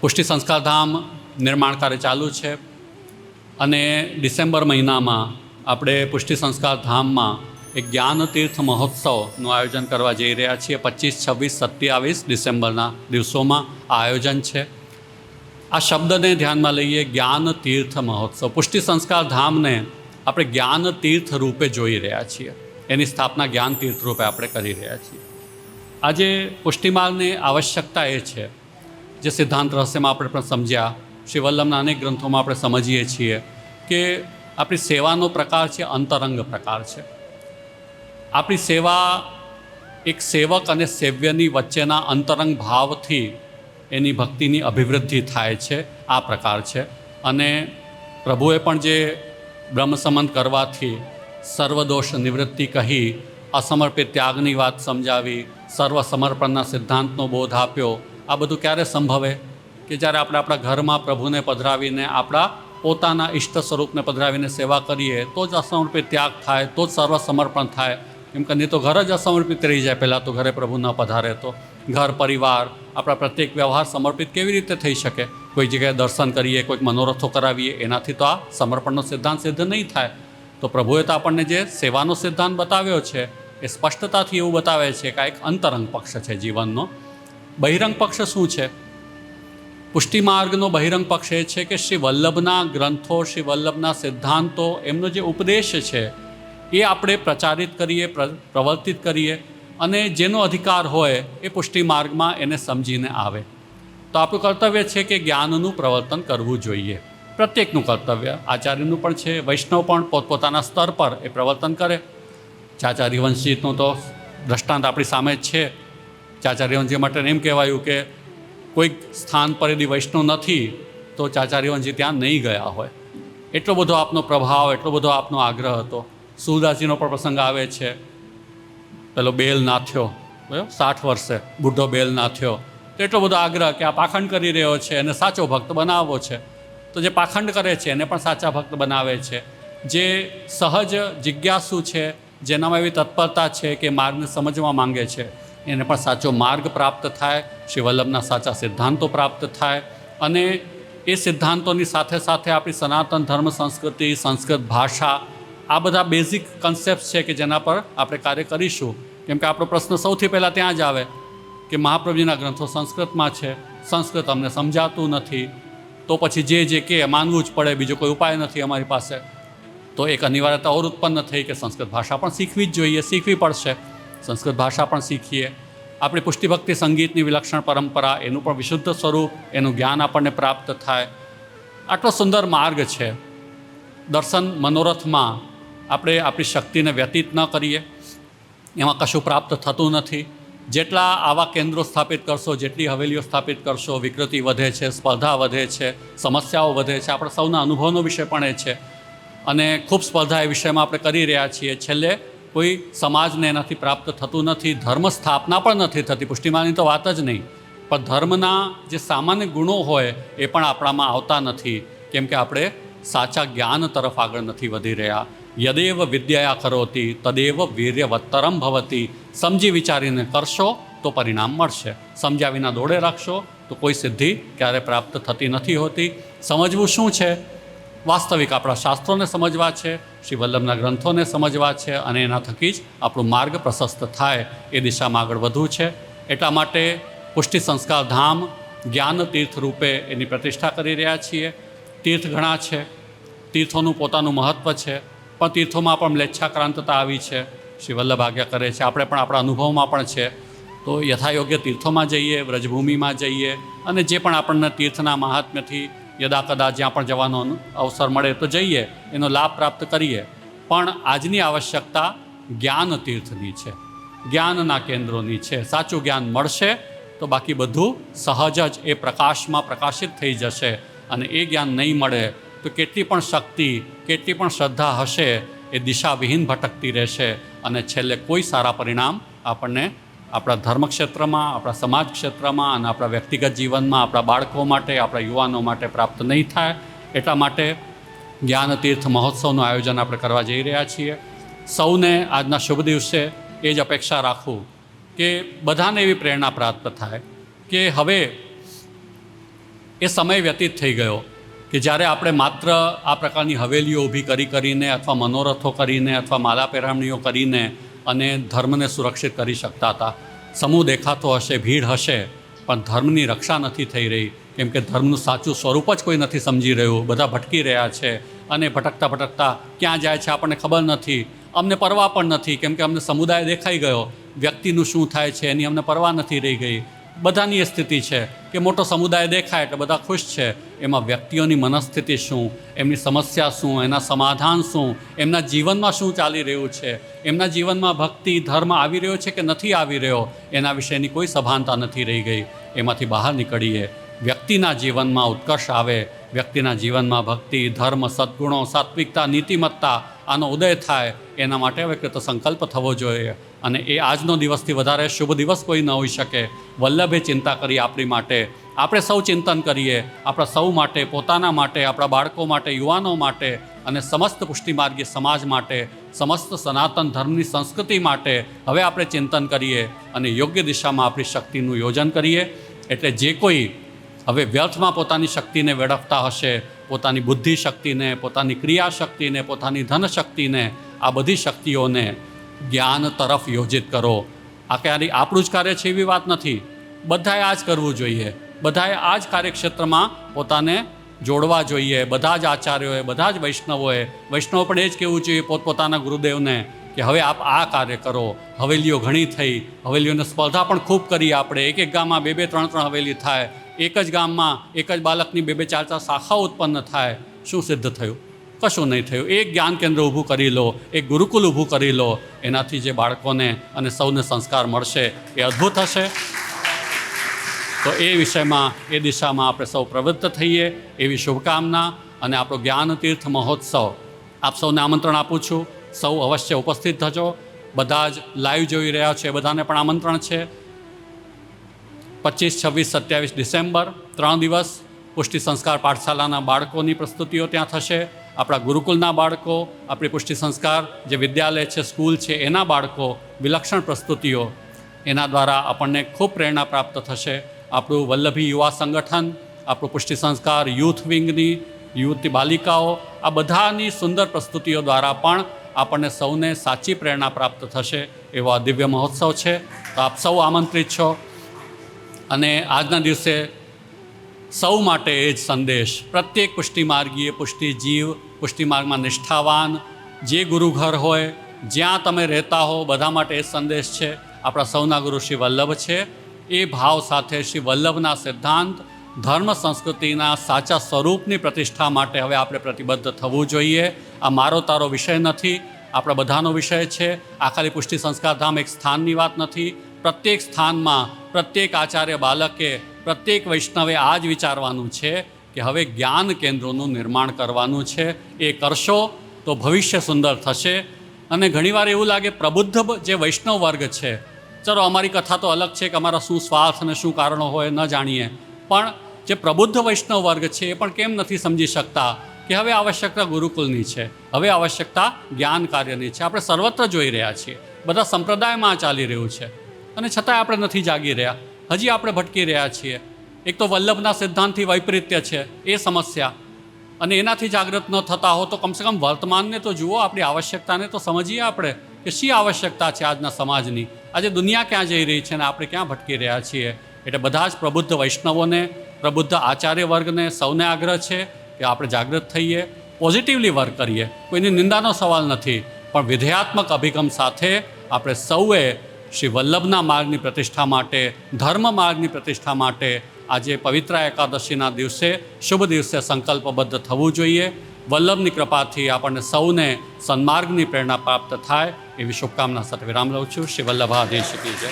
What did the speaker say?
પુષ્ટિ સંસ્કારધામ નિર્માણ કાર્ય ચાલુ છે અને ડિસેમ્બર મહિનામાં આપણે પુષ્ટિ સંસ્કારધામમાં એક જ્ઞાન તીર્થ મહોત્સવનું આયોજન કરવા જઈ રહ્યા છીએ. 25, 26, 27 ડિસેમ્બરના દિવસોમાં આ આયોજન છે. આ શબ્દને ધ્યાનમાં લઈએ, જ્ઞાન તીર્થ મહોત્સવ. પુષ્ટિ સંસ્કારધામને આપણે જ્ઞાન તીર્થ રૂપે જોઈ રહ્યા છીએ. એની સ્થાપના જ્ઞાન તીર્થ રૂપે આપણે કરી રહ્યા છીએ. આજે પુષ્ટિમાર્ગની આવશ્યકતા એ છે, જે સિદ્ધાંત રહસ્યમાં આપણે પણ સમજ્યા, શ્રી વલ્લભના અનેક ગ્રંથોમાં આપણે સમજીએ છીએ કે આપણી સેવાનો પ્રકાર છે અંતરંગ પ્રકાર છે. આપણી સેવા એક સેવક અને સેવ્યની વચ્ચેના અંતરંગ ભાવથી એની ભક્તિની અભિવૃદ્ધિ થાય છે, આ પ્રકાર છે. અને પ્રભુએ પણ જે બ્રહ્મસંબંધ કરવાથી સર્વદોષ નિવૃત્તિ કહી, અસમર્પિત ત્યાગની વાત સમજાવી, સર્વ સમર્પણના સિદ્ધાંતનો બોધ આપ્યો. આ બધું ક્યારે સંભવે? કે જ્યારે આપણે આપણા ઘરમાં પ્રભુને પધરાવીને, આપણા પોતાના ઈષ્ટ સ્વરૂપને પધરાવીને સેવા કરીએ તો જ અસમર્પિત ત્યાગ થાય, તો જ સર્વ સમર્પણ થાય. કેમ કે નહીં તો ઘર જ અસમર્પિત રહી જાય. પહેલાં તો ઘરે પ્રભુ ન પધારે તો ઘર પરિવાર, આપણા પ્રત્યેક વ્યવહાર સમર્પિત કેવી રીતે થઈ શકે? કોઈ જગ્યાએ દર્શન કરીએ, કોઈક મનોરથો કરાવીએ, એનાથી તો આ સમર્પણનો સિદ્ધાંત સિદ્ધ નહીં થાય. તો પ્રભુએ તો આપણને જે સેવાનો સિદ્ધાંત બતાવ્યો છે એ સ્પષ્ટતાથી એવું બતાવે છે કે આ એક અંતરંગ પક્ષ છે જીવનનો. બહિરંગ પક્ષ શું છે? પુષ્ટિ માર્ગનો બહિરંગ પક્ષ એ છે કે શ્રી વલ્લભના ગ્રંથો, શ્રી વલ્લભના સિદ્ધાંતો, એમનો જે ઉપદેશ છે એ આપણે પ્રચારિત કરીએ, પ્રવર્તિત કરીએ, અને જેનો અધિકાર હોય એ પુષ્ટિ માર્ગમાં એને સમજીને આવે. તો આપણું કર્તવ્ય છે કે જ્ઞાનનું પ્રવર્તન કરવું જોઈએ. પ્રત્યેકનું કર્તવ્ય, આચાર્યનું પણ છે, વૈષ્ણવ પણ પોતપોતાના સ્તર પર એ પ્રવર્તન કરે. ચાચા હરિવંશજીનું તો દ્રષ્ટાંત આપણી સામે જ છે. ચાચા હરિવંશજી માટે એમ કહેવાયું કે કોઈક સ્થાન પર यदि વૈષ્ણવ નથી તો ચાચા હરિવંશજી ત્યાં નહીં ગયા હોય. એટલો બધો આપનો પ્રભાવ, એટલો બધો આપનો આગ્રહ હતો. સુરદાસજીનો પણ પ્રસંગ આવે છે. પેલો બેલ નાથ્યો, 60 વર્ષે બુઢો બેલ નાથ્યો, તો એટલો બધો આગ્રહ કે આ પાખંડ કરી રહ્યો છે અને સાચો ભક્ત બનાવવો છે. તો જે પાખંડ કરે છે એને પણ સાચા ભક્ત બનાવે છે. જે સહજ જિજ્ઞાસુ છે, જેનામાં એવી તત્પરતા છે કે માર્ગને સમજવા માંગે છે, એને પણ સાચો માર્ગ પ્રાપ્ત થાય, શ્રી વલ્લભના સાચા સિદ્ધાંતો પ્રાપ્ત થાય. અને એ સિદ્ધાંતોની સાથે સાથે આપણી સનાતન ધર્મ, સંસ્કૃતિ, સંસ્કૃત ભાષા, આ બધા બેઝિક કન્સેપ્ટ છે કે જેના પર આપણે કાર્ય કરીશું. કેમ કે આપણો પ્રશ્ન સૌથી પહેલાં ત્યાં જ આવે કે મહાપ્રભુજીના ગ્રંથો સંસ્કૃતમાં છે, સંસ્કૃત અમને સમજાતું નથી, તો પછી જે કે માનવું જ પડે, બીજો કોઈ ઉપાય નથી અમારી પાસે. તો એક અનિવાર્યતા ઓર ઉત્પન્ન થઈ કે સંસ્કૃત ભાષા પણ શીખવી જ જોઈએ, શીખવી પડશે. સંસ્કૃત ભાષા પણ શીખીએ. આપણી પુષ્ટિભક્તિ સંગીતની વિલક્ષણ પરંપરા, એનું પણ વિશુદ્ધ સ્વરૂપ, એનું જ્ઞાન આપણને પ્રાપ્ત થાય. આટલો સુંદર માર્ગ છે. દર્શન મનોરથમાં આપણે આપણી શક્તિને વ્યતીત ન કરીએ, એમાં કશું પ્રાપ્ત થતું નથી. જેટલા આવા કેન્દ્રો સ્થાપિત કરશો, જેટલી હવેલીઓ સ્થાપિત કરશો, વિકૃતિ વધે છે, સ્પર્ધા વધે છે, સમસ્યાઓ વધે છે. આપણે સૌના અનુભવનો વિષય પણ એ છે. અને ખૂબ સ્પર્ધા એ વિષયમાં આપણે કરી રહ્યા છીએ. છેલ્લે કોઈ સમાજને એનાથી પ્રાપ્ત થતું નથી. ધર્મ સ્થાપના પણ નથી થતી. પુષ્ટિમાની તો વાત જ નહીં. પણ ધર્મના જે સામાન્ય ગુણો હોય એ પણ આપણામાં આવતા નથી. કેમ કે આપણે સાચા જ્ઞાન તરફ આગળ નથી વધી રહ્યા. યદેવ વિદ્યા કરોતી તદેવ વીર્યવત્તરમ ભવતી. સમજી વિચારીને કરશો તો પરિણામ મળશે. સમજ્યા વિના દોડે રાખશો તો કોઈ સિદ્ધિ ક્યારે પ્રાપ્ત થતી નથી હોતી. સમજવું શું છે? વાસ્તવિક આપણા શાસ્ત્રોને સમજવા છે, શ્રી વલ્લભના ગ્રંથોને સમજવા છે, અને એના થકી જ આપણું માર્ગ પ્રશસ્ત થાય એ દિશામાં આગળ વધવું છે. એટલા માટે પુષ્ટિ સંસ્કાર ધામ જ્ઞાન તીર્થ રૂપે એની પ્રતિષ્ઠા કરી રહ્યા છીએ. તીર્થ ઘણા છે, તીર્થોનું પોતાનું મહત્ત્વ છે, પણ તીર્થોમાં પણ મ્લેચ્છાક્રાંતતા આવી છે. શ્રી વલ્લભ આજ્ઞા કરે છે, આપણે પણ આપણા અનુભવમાં પણ છે. તો યથાયોગ્ય તીર્થોમાં જઈએ, વ્રજભૂમિમાં જઈએ, અને જે પણ આપણને તીર્થના મહાત્મ્યથી યદા કદા જ્યાં પણ જવાનો અવસર મળે તો જઈએ, એનો લાભ પ્રાપ્ત કરીએ. પણ આજની આવશ્યકતા જ્ઞાન તીર્થની છે, જ્ઞાનના કેન્દ્રોની છે. સાચું જ્ઞાન મળશે તો બાકી બધું સહજ જ એ પ્રકાશમાં પ્રકાશિત થઈ જશે. અને એ જ્ઞાન નહીં મળે તો કેટલી પણ શક્તિ, કેટલી પણ શ્રદ્ધા હશે, એ દિશાવિહીન ભટકતી રહેશે. અને છેલ્લે કોઈ સારા પરિણામ આપણને આપણા ધર્મક્ષેત્રમાં, આપણા સમાજ ક્ષેત્રમાં અને આપણા વ્યક્તિગત જીવનમાં, આપણા બાળકો માટે, આપણા યુવાનો માટે પ્રાપ્ત નહીં થાય. એટલા માટે જ્ઞાન તીર્થ મહોત્સવનું આયોજન આપણે કરવા જઈ રહ્યા છીએ. સૌને આજના શુભ દિવસે એ જ અપેક્ષા રાખું કે બધાને એવી પ્રેરણા પ્રાપ્ત થાય કે હવે એ સમય વ્યતીત થઈ ગયો કે જ્યારે આપણે માત્ર આ પ્રકારની હવેલીઓ ઊભી કરીને અથવા મનોરથો કરીને અથવા માલા પહેરામણીઓ કરીને અને ધર્મને સુરક્ષિત કરી શકતા હતા. સમૂહ દેખાતો હશે, ભીડ હશે, પણ ધર્મની રક્ષા નથી થઈ રહી, કેમ કે ધર્મનું સાચું સ્વરૂપ જ કોઈ નથી સમજી રહ્યું. બધા ભટકી રહ્યા છે અને ભટકતા ભટકતા ક્યાં જાય છે આપણને ખબર નથી. અમને પરવા પણ નથી, કેમ કે અમને સમુદાય દેખાઈ ગયો. વ્યક્તિનું શું થાય છે એની અમને પરવા નથી રહી ગઈ. બધાની એ સ્થિતિ છે કે મોટો સમુદાય દેખાય એટલે બધા ખુશ છે. એમાં વ્યક્તિઓની મનસ્થિતિ શું, એમની સમસ્યા શું, એના સમાધાન શું, એમના જીવનમાં શું ચાલી રહ્યું છે, એમના જીવનમાં ભક્તિ ધર્મ આવી રહ્યો છે કે નથી આવી રહ્યો, એના વિશેની કોઈ સભાનતા નથી રહી ગઈ. એમાંથી બહાર નીકળીએ, વ્યક્તિના જીવનમાં ઉત્કર્ષ આવે, વ્યક્તિના જીવનમાં ભક્તિ ધર્મ સદ્ગુણો સાત્વિકતા નીતિમત્તા આનો ઉદય થાય, એના માટે હવે કૃત સંકલ્પ થવો જોઈએ. અને એ આજનો દિવસથી વધારે શુભ દિવસ કોઈ ન હોઈ શકે. વલ્લભે ચિંતા કરી આપણી માટે, આપણે સૌ ચિંતન કરીએ આપણા સૌ માટે, પોતાના માટે, આપણા બાળકો માટે, યુવાનો માટે અને સમસ્ત પુષ્ટિમાર્ગી સમાજ માટે, સમસ્ત સનાતન ધર્મની સંસ્કૃતિ માટે હવે આપણે ચિંતન કરીએ અને યોગ્ય દિશામાં આપણી શક્તિનું યોજન કરીએ. એટલે જે કોઈ હવે વ્યર્થમાં પોતાની શક્તિને વેડફતા હશે, પોતાની બુદ્ધિ શક્તિને, પોતાની ક્રિયા શક્તિને, પોતાની ધન શક્તિને, આ બધી શક્તિઓને જ્ઞાન તરફ યોજિત કરો. આ ક્યારેય આપણું જ કાર્ય છે એવી વાત નથી. બધાએ આ જ કરવું જોઈએ. બધાએ આ જ કાર્યક્ષેત્રમાં પોતાને જોડવા જોઈએ. બધા જ આચાર્યોએ, બધા જ વૈષ્ણવો પણ એ જ કહેવું જોઈએ પોતપોતાના ગુરુદેવને કે હવે આપ આ કાર્ય કરો. હવેલીઓ ઘણી થઈ, હવેલીઓની સ્પર્ધા પણ ખૂબ કરી આપણે. એક ગામમાં 2-2, 3-3 હવેલી થાય. એક જ ગામમાં એક જ બાળકની 2-2, 4-4 શાખાઓ ઉત્પન્ન થાય. શું સિદ્ધ થયું? કશું નહીં થયું. એક જ્ઞાન કેન્દ્ર ઊભું કરી લો, એક ગુરુકુલ ઊભું કરી લો, એનાથી જે બાળકોને અને સૌને સંસ્કાર મળશે એ અદ્ભુત હશે. તો એ વિષયમાં, એ દિશામાં આપણે સૌ પ્રવૃત્ત થઈએ એવી શુભકામના. અને આપણો જ્ઞાન તીર્થ મહોત્સવ આપ સૌને આમંત્રણ આપું છું. સૌ અવશ્ય ઉપસ્થિત થજો. બધા જ લાઈવ જોઈ રહ્યા છે એ બધાને પણ આમંત્રણ છે. 25, 26, 27 ડિસેમ્બર 3 દિવસ પુષ્ટિ સંસ્કાર પાઠશાલાના બાળકોની પ્રસ્તુતિઓ ત્યાં થશે. આપણા ગુરુકુલના બાળકો, આપણી પુષ્ટિ સંસ્કાર જે વિદ્યાલય છે, સ્કૂલ છે, એના બાળકો, વિલક્ષણ પ્રસ્તુતિઓ. એના દ્વારા આપણને ખૂબ પ્રેરણા પ્રાપ્ત થશે. આપણું વલ્લભી યુવા સંગઠન, આપણું પુષ્ટિ સંસ્કાર યુથ વિંગની યુવતી બાલિકાઓ, આ બધાની સુંદર પ્રસ્તુતિઓ દ્વારા પણ આપણને સૌને સાચી પ્રેરણા પ્રાપ્ત થશે એવો આ દિવ્ય મહોત્સવ છે. તો આપ સૌ આમંત્રિત છો. અને આજના દિવસે સૌ માટે એ જ સંદેશ, પ્રત્યેક પુષ્ટિમાર્ગીય, પુષ્ટિજીવ, પુષ્ટિમાર્ગમાં નિષ્ઠાવાન જે ગુરુઘર હોય, જ્યાં તમે રહેતા હો, બધા માટે એ સંદેશ છે. આપણા સૌના ગુરુ શ્રી વલ્લભ છે. એ ભાવ સાથે શ્રી વલ્લભના સિદ્ધાંત, ધર્મ સંસ્કૃતિના સાચા સ્વરૂપની પ્રતિષ્ઠા માટે હવે આપણે પ્રતિબદ્ધ થવું જોઈએ. આ મારો તારો વિષય નથી, આપણા બધાનો વિષય છે. આ ખાલી પુષ્ટિ સંસ્કાર ધામ એક સ્થાનની વાત નથી. પ્રત્યેક સ્થાનમાં, પ્રત્યેક આચાર્ય બાલકે, પ્રત્યેક વૈષ્ણવે આ જ વિચારવાનું છે કે હવે જ્ઞાન કેન્દ્રોનું નિર્માણ કરવાનું છે. એ કરશો તો ભવિષ્ય સુંદર થશે. અને ઘણીવાર એવું લાગે પ્રબુદ્ધ જે વૈષ્ણવ વર્ગ છે, ચલો અમારી કથા તો અલગ છે કે અમારા શું સ્વાર્થ અને શું કારણો હોય ન જાણીએ, પણ જે પ્રબુદ્ધ વૈષ્ણવ વર્ગ છે એ પણ કેમ નથી સમજી શકતા કે હવે આવશ્યકતા ગુરુકુલની છે, હવે આવશ્યકતા જ્ઞાન કાર્યની છે. આપણે સર્વત્ર જોઈ રહ્યા છીએ, બધા સંપ્રદાયમાં ચાલી રહ્યું છે, અને છતાંય આપણે નથી જાગી રહ્યા. હજી આપણે ભટકી રહ્યા છીએ. એક તો વલ્લભના સિદ્ધાંતથી વૈપરીત્ય છે, એ સમસ્યા. અને એનાથી જાગૃત ન થતા હો તો કમસે કમ વર્તમાનને તો જુઓ, આપણી આવશ્યકતાને તો સમજીએ આપણે કે શી આવશ્યકતા છે આજના સમાજની. આજે દુનિયા ક્યાં જઈ રહી છે અને આપણે ક્યાં ભટકી રહ્યા છીએ. એટલે બધા જ પ્રબુદ્ધ વૈષ્ણવોને, પ્રબુદ્ધ આચાર્ય વર્ગને સૌને આગ્રહ છે કે આપણે જાગૃત થઈએ, પોઝિટિવલી વર્ક કરીએ. કોઈની નિંદાનો સવાલ નથી, પણ વિધેયાત્મક અભિગમ સાથે આપણે સૌએ શ્રી વલ્લભના માર્ગની પ્રતિષ્ઠા માટે, ધર્મ માર્ગની પ્રતિષ્ઠા માટે આજે પવિત્ર એકાદશીના દિવસે, શુભ દિવસે સંકલ્પબદ્ધ થવું જોઈએ. વલ્લભની કૃપાથી આપણને સૌને સન્માર્ગની પ્રેરણા પ્રાપ્ત થાય એવી શુભકામના સાથે વિરામ લઉં છું. શ્રી વલ્લભાધીશ કી જય.